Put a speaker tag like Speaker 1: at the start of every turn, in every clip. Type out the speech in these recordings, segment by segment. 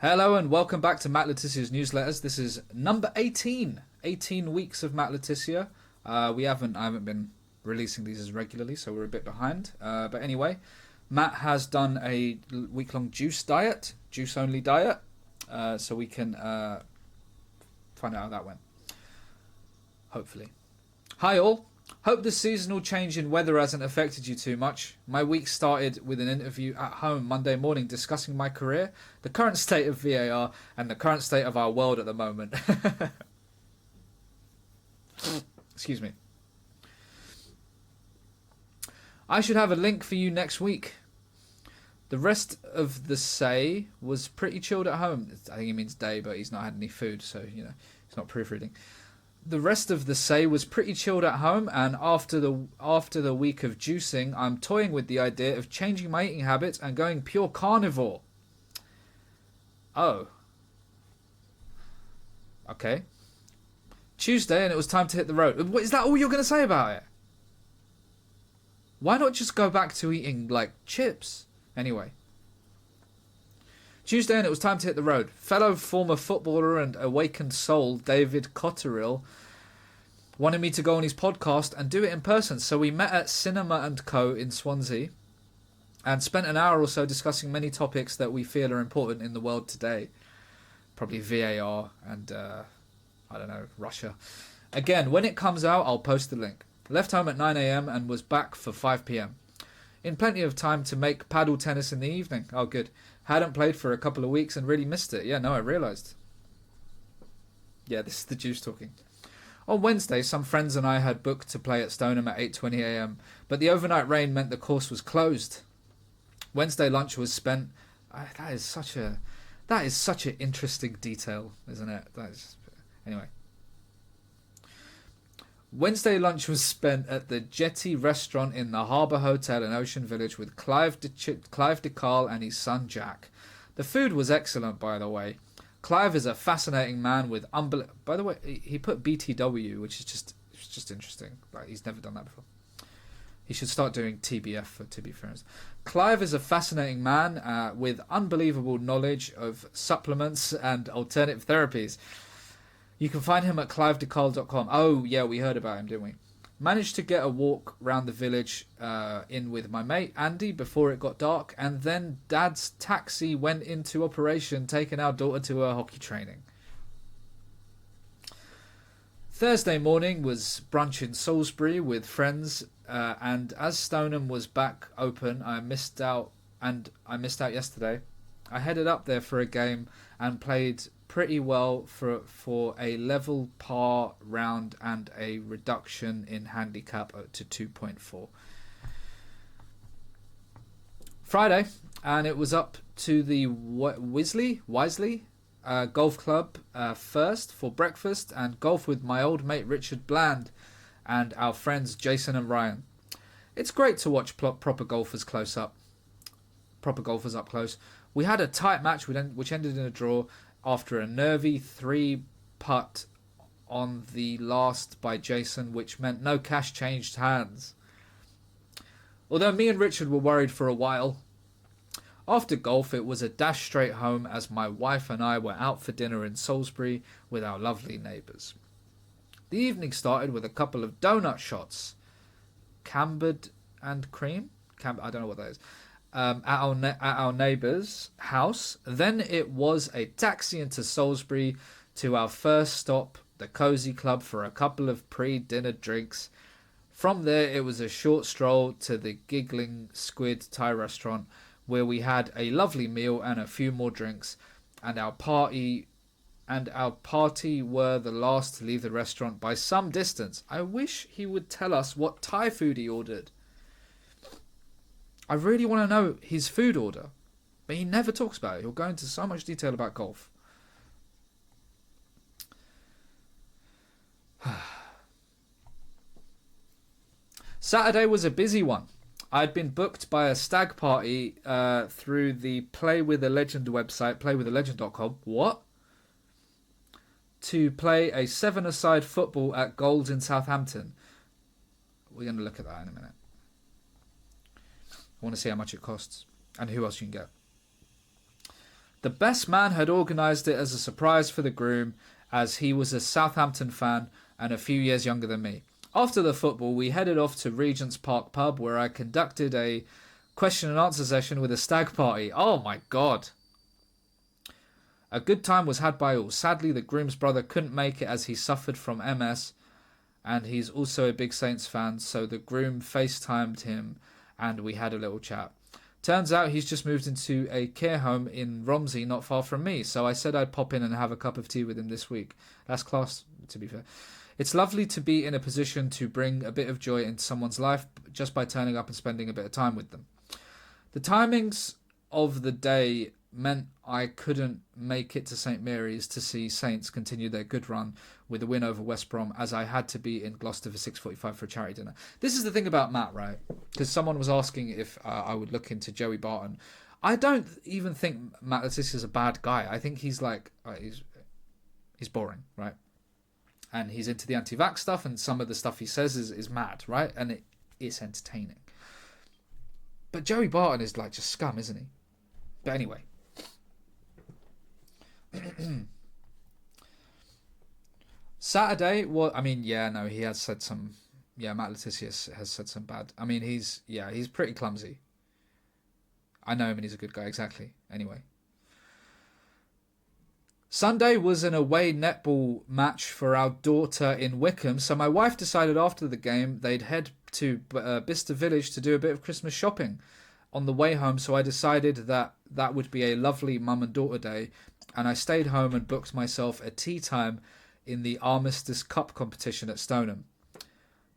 Speaker 1: Hello and welcome back to Matt Letitia's newsletters. This is number 18. 18 weeks of Matt Letitia. I haven't been releasing these as regularly, so we're a bit behind. But anyway, Matt has done a week-long juice-only diet, so we can find out how that went. Hopefully. Hi all. Hope the seasonal change in weather hasn't affected you too much. My week started with an interview at home Monday morning discussing my career, the current state of VAR, and the current state of our world at the moment. Excuse me. I should have a link for you next week. The rest of the say was pretty chilled at home. I think he means day, but he's not had any food, so, he's not proofreading. The rest of the say was pretty chilled at home, and after the week of juicing, I'm toying with the idea of changing my eating habits and going pure carnivore. Oh. Okay. Tuesday, and it was time to hit the road. Is that all you're going to say about it? Why not just go back to eating, chips? Anyway. Tuesday, and it was time to hit the road. Fellow former footballer and awakened soul David Cotterill wanted me to go on his podcast and do it in person. So we met at Cinema and Co. in Swansea and spent an hour or so discussing many topics that we feel are important in the world today. Probably VAR and, Russia. Again, when it comes out, I'll post the link. Left home at 9 a.m. and was back for 5 p.m. In plenty of time to make paddle tennis in the evening. Oh, good. Hadn't played for a couple of weeks and really missed it. Yeah, no, I realised. Yeah, this is the juice talking. On Wednesday, some friends and I had booked to play at Stoneham at 8:20 a.m, but the overnight rain meant the course was closed. Wednesday lunch was spent... that is such an interesting detail, isn't it? Anyway. Wednesday lunch was spent at the Jetty restaurant in the Harbour Hotel in Ocean Village with Clive de Carl and his son Jack. The food was excellent, by the way. Clive is a fascinating man with By the way, he put BTW, which is just interesting. He's never done that before. He should start doing TBF, to be fair. Clive is a fascinating man with unbelievable knowledge of supplements and alternative therapies. You can find him at clivedecarl.com. Oh, yeah, we heard about him, didn't we? Managed to get a walk round the village in with my mate, Andy, before it got dark. And then Dad's taxi went into operation, taking our daughter to her hockey training. Thursday morning was brunch in Salisbury with friends. And as Stoneham was back open, I missed out yesterday. I headed up there for a game and played pretty well for a level par round and a reduction in handicap to 2.4. Friday, and it was up to the Wisely Golf Club first for breakfast and golf with my old mate Richard Bland and our friends Jason and Ryan. It's great to watch proper golfers up close. We had a tight match which ended in a draw after a nervy 3-putt on the last by Jason, which meant no cash changed hands. Although me and Richard were worried for a while. After golf, it was a dash straight home as my wife and I were out for dinner in Salisbury with our lovely neighbours. The evening started with a couple of donut shots. Cambered and cream? I don't know what that is. At our neighbour's house. Then it was a taxi into Salisbury to our first stop, the Cozy Club, for a couple of pre-dinner drinks. From there, it was a short stroll to the Giggling Squid Thai restaurant, where we had a lovely meal and a few more drinks, and our party were the last to leave the restaurant by some distance. I wish he would tell us what Thai food he ordered. I really want to know his food order, but he never talks about it. He'll go into so much detail about golf. Saturday was a busy one. I'd been booked by a stag party through the Play with a Legend website, playwithalegend.com. What? To play a 7-a-side football at Gold's in Southampton. We're going to look at that in a minute. I want to see how much it costs and who else you can get. The best man had organised it as a surprise for the groom, as he was a Southampton fan and a few years younger than me. After the football, we headed off to Regent's Park pub, where I conducted a question and answer session with a stag party. Oh my god. A good time was had by all. Sadly, the groom's brother couldn't make it as he suffered from MS, and he's also a big Saints fan, so the groom FaceTimed him and we had a little chat. Turns out he's just moved into a care home in Romsey, not far from me, so I said I'd pop in and have a cup of tea with him this week. That's class, to be fair. It's lovely to be in a position to bring a bit of joy into someone's life just by turning up and spending a bit of time with them. The timings of the day meant I couldn't make it to St Mary's to see Saints continue their good run with a win over West Brom, as I had to be in Gloucester for 6:45 for a charity dinner. This is the thing about Matt, right? Because someone was asking if I would look into Joey Barton. I don't even think Matt Le Tissier is a bad guy. I think he's like he's boring, right? And he's into the anti-vax stuff, and some of the stuff he says is mad, right? And it's entertaining. But Joey Barton is like just scum, isn't he? But anyway. Saturday, well, I mean, yeah, no, he has said some, Matt Le Tissier has said some bad. I mean, he's pretty clumsy. I know him and he's a good guy, exactly. Anyway. Sunday was an away netball match for our daughter in Wickham, so my wife decided after the game they'd head to Bicester Village to do a bit of Christmas shopping on the way home, so I decided that would be a lovely mum and daughter day, and I stayed home and booked myself a tea time in the Armistice Cup competition at Stoneham.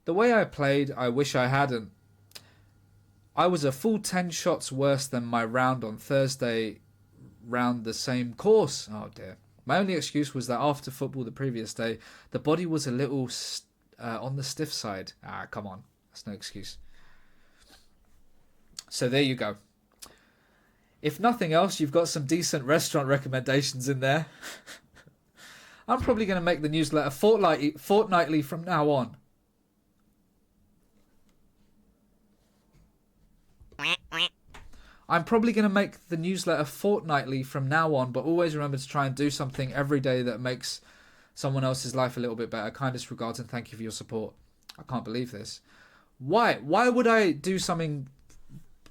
Speaker 1: The way I played, I wish I hadn't. I was a full 10 shots worse than my round on Thursday round the same course. Oh dear. My only excuse was that after football the previous day, the body was a little on the stiff side. Come on. That's no excuse. So there you go. If nothing else, you've got some decent restaurant recommendations in there. I'm probably going to make the newsletter fortnightly from now on. I'm probably going to make the newsletter fortnightly from now on, but always remember to try and do something every day that makes someone else's life a little bit better. Kindest regards and thank you for your support. I can't believe this. Why would I do something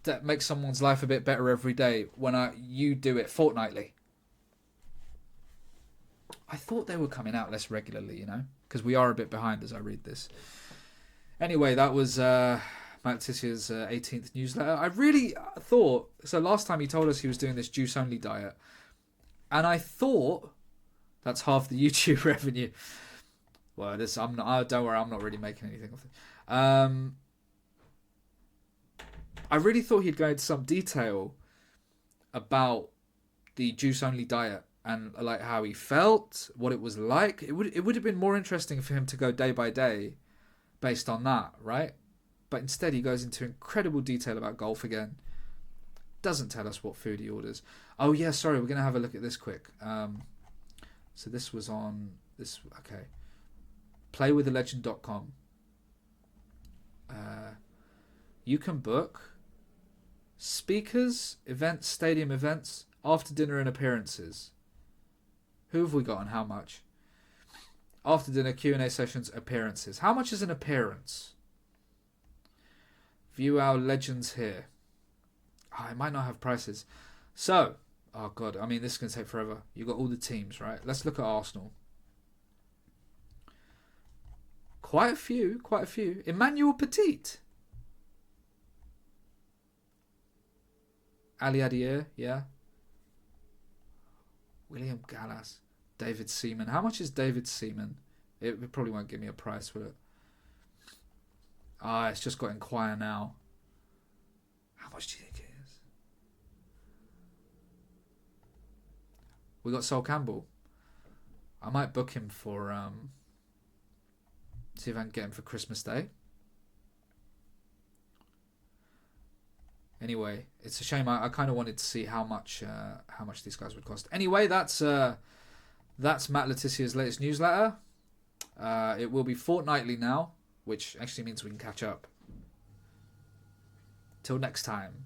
Speaker 1: that makes someone's life a bit better every day when you do it fortnightly? I thought they were coming out less regularly, because we are a bit behind as I read this. Anyway, that was Matt Tissier's 18th newsletter. I really thought, so last time he told us he was doing this juice-only diet, and I thought that's half the YouTube revenue. Well, don't worry, I'm not really making anything of it. I really thought he'd go into some detail about the juice-only diet and like how he felt, what it was like. It would have been more interesting for him to go day by day based on that, right? But instead he goes into incredible detail about golf again. Doesn't tell us what food he orders. Oh yeah, sorry, we're going to have a look at this quick. So this was on this, okay. Playwithalegend.com. You can book speakers, events, stadium events, after dinner and appearances. Who have we got and how much? After dinner, Q&A sessions, appearances. How much is an appearance? View our legends here. I might not have prices. So, oh God, I mean, this is going to take forever. You've got all the teams, right? Let's look at Arsenal. Quite a few. Emmanuel Petit. Ali Adier, yeah. William Gallas. David Seaman. How much is David Seaman? It probably won't give me a price, will it? It's just got inquire now. How much do you think it is? We got Sol Campbell. I might book him for see if I can get him for Christmas Day. Anyway, it's a shame. I kind of wanted to see how much these guys would cost. Anyway, that's Matt Le Tissier's latest newsletter. It will be fortnightly now, which actually means we can catch up. Till next time.